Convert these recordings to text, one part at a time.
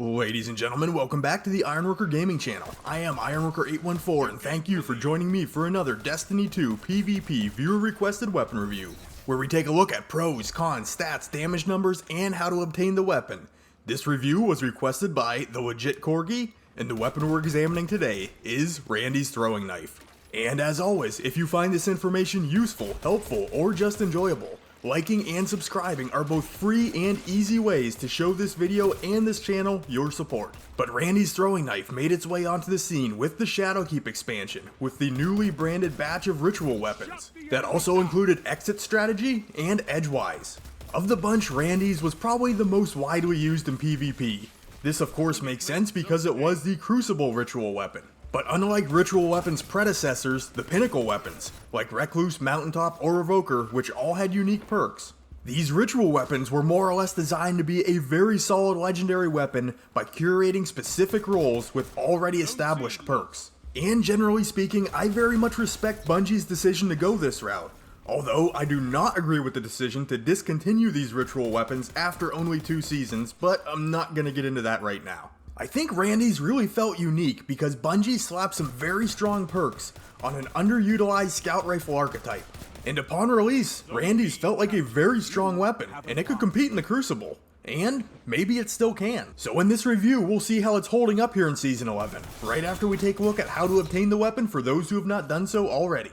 Ladies and gentlemen, welcome back to the Ironworker Gaming channel. I am Ironworker814 and thank you for joining me for another Destiny 2 PvP viewer requested weapon review, where we take a look at pros, cons, stats, damage numbers, and how to obtain the weapon. This review was requested by The Legit Corgi, and the weapon we're examining today is Randy's throwing knife. And as always, if you find this information useful, helpful, or just enjoyable, liking and subscribing are both free and easy ways to show this video and this channel your support. But Randy's throwing knife made its way onto the scene with the Shadowkeep expansion, with the newly branded batch of ritual weapons, that also included exit strategy and edgewise. Of the bunch, Randy's was probably the most widely used in PvP. This of course makes sense because it was the Crucible Ritual Weapon. But unlike Ritual Weapon's predecessors, the Pinnacle weapons, like Recluse, Mountaintop, or Evoker, which all had unique perks, these Ritual Weapons were more or less designed to be a very solid legendary weapon by curating specific roles with already established perks. And generally speaking, I very much respect Bungie's decision to go this route, although I do not agree with the decision to discontinue these Ritual Weapons after only 2 seasons, but I'm not gonna get into that right now. I think Randy's really felt unique because Bungie slapped some very strong perks on an underutilized scout rifle archetype. And upon release, Randy's felt like a very strong weapon, and it could compete in the Crucible. And maybe it still can. So in this review, we'll see how it's holding up here in Season 11, right after we take a look at how to obtain the weapon for those who have not done so already.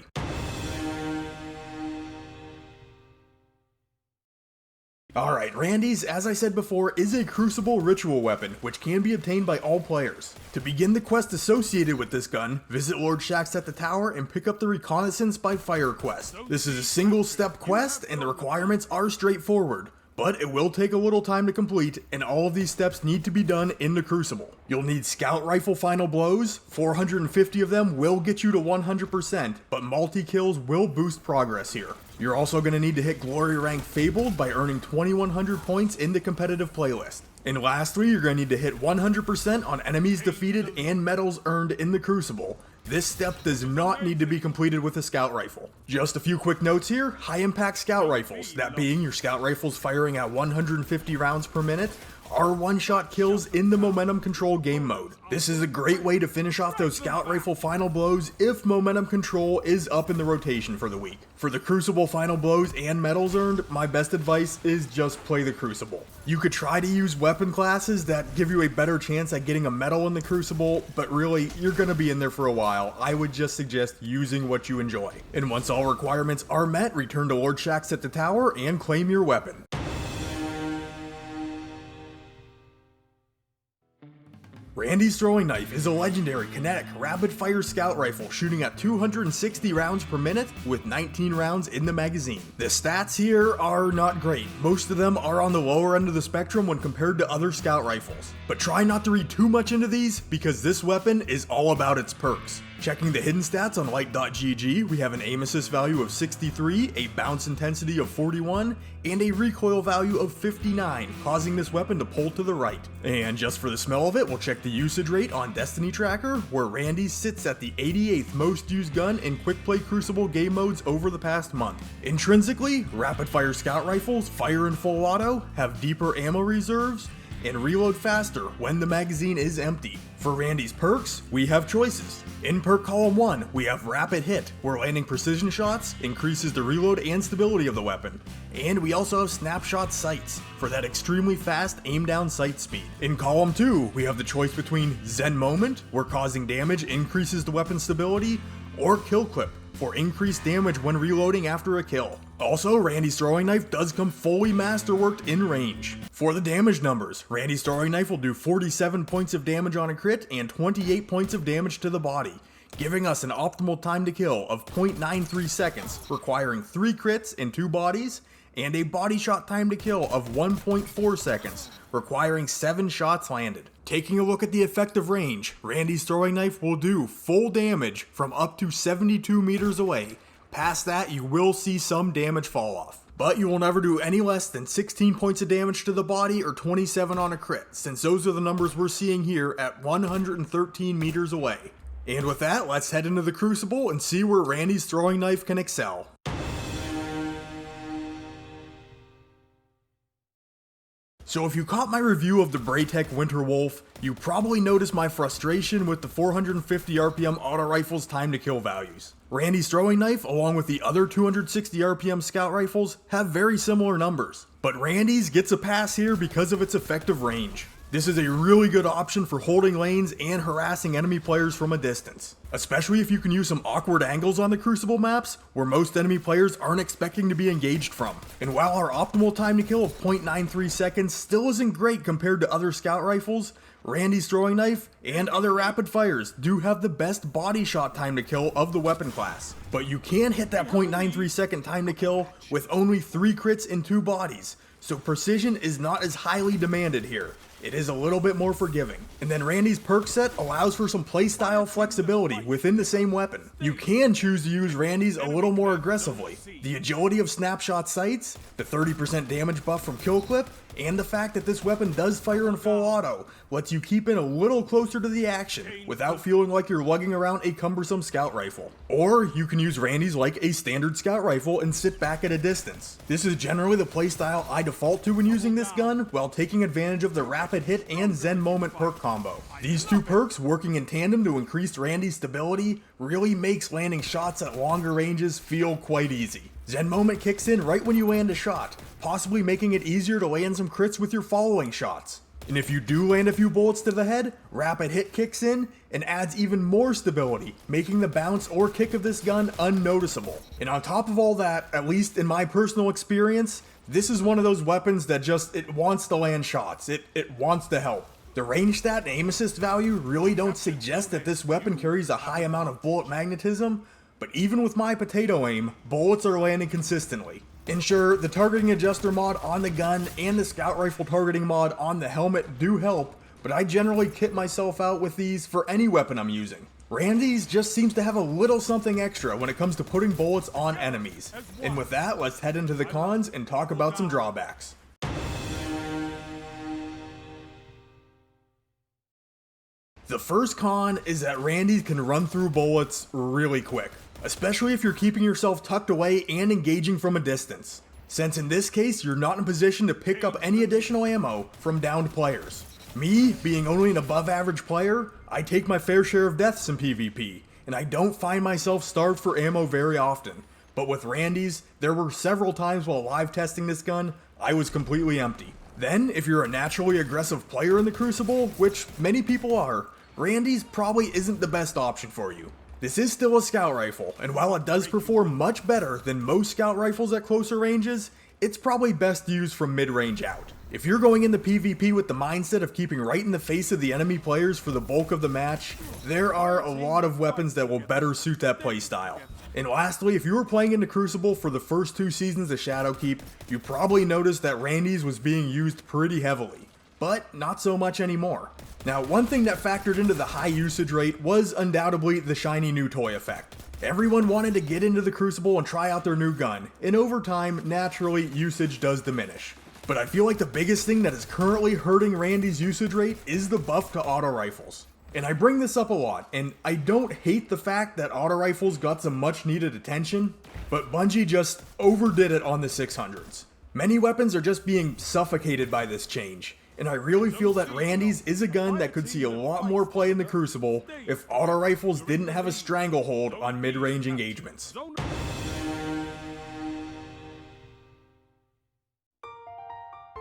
Alright, Randy's, as I said before, is a Crucible Ritual Weapon, which can be obtained by all players. To begin the quest associated with this gun, visit Lord Shaxx at the tower and pick up the Reconnaissance by Fire quest. This is a single-step quest, and the requirements are straightforward, but it will take a little time to complete, and all of these steps need to be done in the Crucible. You'll need Scout Rifle Final Blows, 450 of them will get you to 100%, but multi-kills will boost progress here. You're also going to need to hit Glory Rank Fabled by earning 2100 points in the competitive playlist. And lastly, you're going to need to hit 100% on enemies defeated and medals earned in the Crucible. This step does not need to be completed with a Scout Rifle. Just a few quick notes here: high impact Scout Rifles, that being your Scout Rifles firing at 150 rounds per minute, are one-shot kills in the momentum control game mode. This is a great way to finish off those Scout Rifle Final Blows if momentum control is up in the rotation for the week. For the Crucible Final Blows and medals earned, my best advice is just play the Crucible. You could try to use weapon classes that give you a better chance at getting a medal in the Crucible, but really, you're gonna be in there for a while. I would just suggest using what you enjoy. And once all requirements are met, return to Lord Shaxx at the tower and claim your weapon. Randy's throwing knife is a legendary kinetic rapid-fire scout rifle shooting at 260 rounds per minute with 19 rounds in the magazine. The stats here are not great. Most of them are on the lower end of the spectrum when compared to other scout rifles. But try not to read too much into these because this weapon is all about its perks. Checking the hidden stats on light.gg, we have an aim assist value of 63, a bounce intensity of 41, and a recoil value of 59, causing this weapon to pull to the right. And just for the smell of it, we'll check the usage rate on Destiny Tracker, where Randy sits at the 88th most used gun in quick play Crucible game modes over the past month. Intrinsically, rapid fire scout rifles fire in full auto, have deeper ammo reserves, and reload faster when the magazine is empty. For Randy's perks, we have choices. In perk column 1, we have Rapid Hit, where landing precision shots increases the reload and stability of the weapon. And we also have Snapshot Sights, for that extremely fast aim down sight speed. In column 2, we have the choice between Zen Moment, where causing damage increases the weapon stability, or Kill Clip, for increased damage when reloading after a kill. Also, Randy's throwing knife does come fully masterworked in range. For the damage numbers, Randy's throwing knife will do 47 points of damage on a crit and 28 points of damage to the body, giving us an optimal time to kill of 0.93 seconds, requiring 3 crits in 2 bodies, and a body shot time to kill of 1.4 seconds, requiring 7 shots landed. Taking a look at the effective range, Randy's throwing knife will do full damage from up to 72 meters away. Past that, you will see some damage fall off. But you will never do any less than 16 points of damage to the body or 27 on a crit, since those are the numbers we're seeing here at 113 meters away. And with that, let's head into the Crucible and see where Randy's throwing knife can excel. So if you caught my review of the Braytech Winter Wolf, you probably noticed my frustration with the 450 RPM auto rifle's time to kill values. Randy's throwing knife, along with the other 260 RPM scout rifles, have very similar numbers. But Randy's gets a pass here because of its effective range. This is a really good option for holding lanes and harassing enemy players from a distance, especially if you can use some awkward angles on the Crucible maps where most enemy players aren't expecting to be engaged from. And while our optimal time to kill of 0.93 seconds still isn't great compared to other scout rifles, Randy's throwing knife and other rapid fires do have the best body shot time to kill of the weapon class. But you can hit that 0.93 second time to kill with only 3 crits in 2 bodies, so precision is not as highly demanded here. It is a little bit more forgiving. And then Randy's perk set allows for some playstyle flexibility within the same weapon. You can choose to use Randy's a little more aggressively. The agility of snapshot sights, the 30% damage buff from kill clip, and the fact that this weapon does fire in full auto lets you keep in a little closer to the action without feeling like you're lugging around a cumbersome scout rifle. Or you can use Randy's like a standard scout rifle and sit back at a distance. This is generally the playstyle I default to when using this gun, while taking advantage of the rapid hit and Zen moment perk combo. These 2 perks working in tandem to increase Randy's stability really makes landing shots at longer ranges feel quite easy. Zen moment kicks in right when you land a shot, possibly making it easier to land some crits with your following shots. And if you do land a few bullets to the head, rapid hit kicks in and adds even more stability, making the bounce or kick of this gun unnoticeable. And on top of all that, at least in my personal experience, this is one of those weapons that it wants to land shots, it wants to help. The range stat and aim assist value really don't suggest that this weapon carries a high amount of bullet magnetism, but even with my potato aim, bullets are landing consistently. And sure, the targeting adjuster mod on the gun and the scout rifle targeting mod on the helmet do help, but I generally kit myself out with these for any weapon I'm using. Randy's just seems to have a little something extra when it comes to putting bullets on enemies. And with that, let's head into the cons and talk about some drawbacks. The first con is that Randy's can run through bullets really quick, especially if you're keeping yourself tucked away and engaging from a distance, since in this case you're not in a position to pick up any additional ammo from downed players. Me, being only an above average player, I take my fair share of deaths in PvP, and I don't find myself starved for ammo very often. But with Randy's, there were several times while live testing this gun, I was completely empty. Then, if you're a naturally aggressive player in the Crucible, which many people are, Randy's probably isn't the best option for you. This is still a scout rifle, and while it does perform much better than most scout rifles at closer ranges, it's probably best used from mid-range out. If you're going into PvP with the mindset of keeping right in the face of the enemy players for the bulk of the match, there are a lot of weapons that will better suit that playstyle. And lastly, if you were playing into Crucible for the first 2 seasons of Shadowkeep, you probably noticed that Randy's was being used pretty heavily, but not so much anymore. Now, one thing that factored into the high usage rate was undoubtedly the shiny new toy effect. Everyone wanted to get into the Crucible and try out their new gun, and over time, naturally, usage does diminish. But I feel like the biggest thing that is currently hurting Randy's usage rate is the buff to auto rifles. And I bring this up a lot, and I don't hate the fact that auto rifles got some much needed attention, but Bungie just overdid it on the 600s. Many weapons are just being suffocated by this change, and I really feel that Randy's is a gun that could see a lot more play in the Crucible if auto rifles didn't have a stranglehold on mid-range engagements.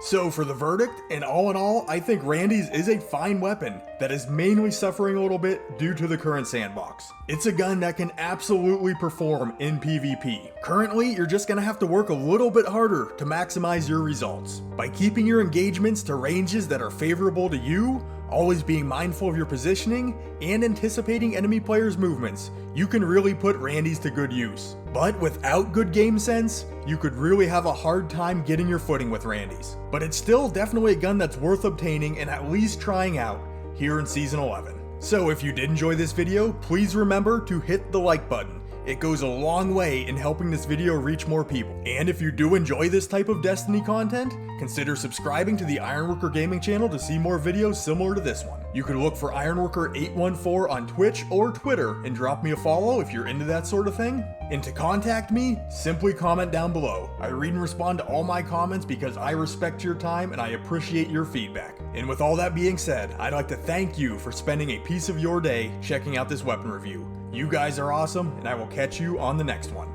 So for the verdict, and all in all, I think Randy's is a fine weapon that is mainly suffering a little bit due to the current sandbox. It's a gun that can absolutely perform in PvP. Currently, you're just gonna have to work a little bit harder to maximize your results. By keeping your engagements to ranges that are favorable to you, always being mindful of your positioning, and anticipating enemy players' movements, you can really put Randy's to good use. But without good game sense, you could really have a hard time getting your footing with Randy's. But it's still definitely a gun that's worth obtaining and at least trying out here in Season 11. So if you did enjoy this video, please remember to hit the like button. It goes a long way in helping this video reach more people. And if you do enjoy this type of Destiny content, consider subscribing to the Ironworker Gaming channel to see more videos similar to this one. You could look for Ironworker814 on Twitch or Twitter and drop me a follow if you're into that sort of thing. And to contact me, simply comment down below. I read and respond to all my comments because I respect your time and I appreciate your feedback. And with all that being said, I'd like to thank you for spending a piece of your day checking out this weapon review. You guys are awesome, and I will catch you on the next one.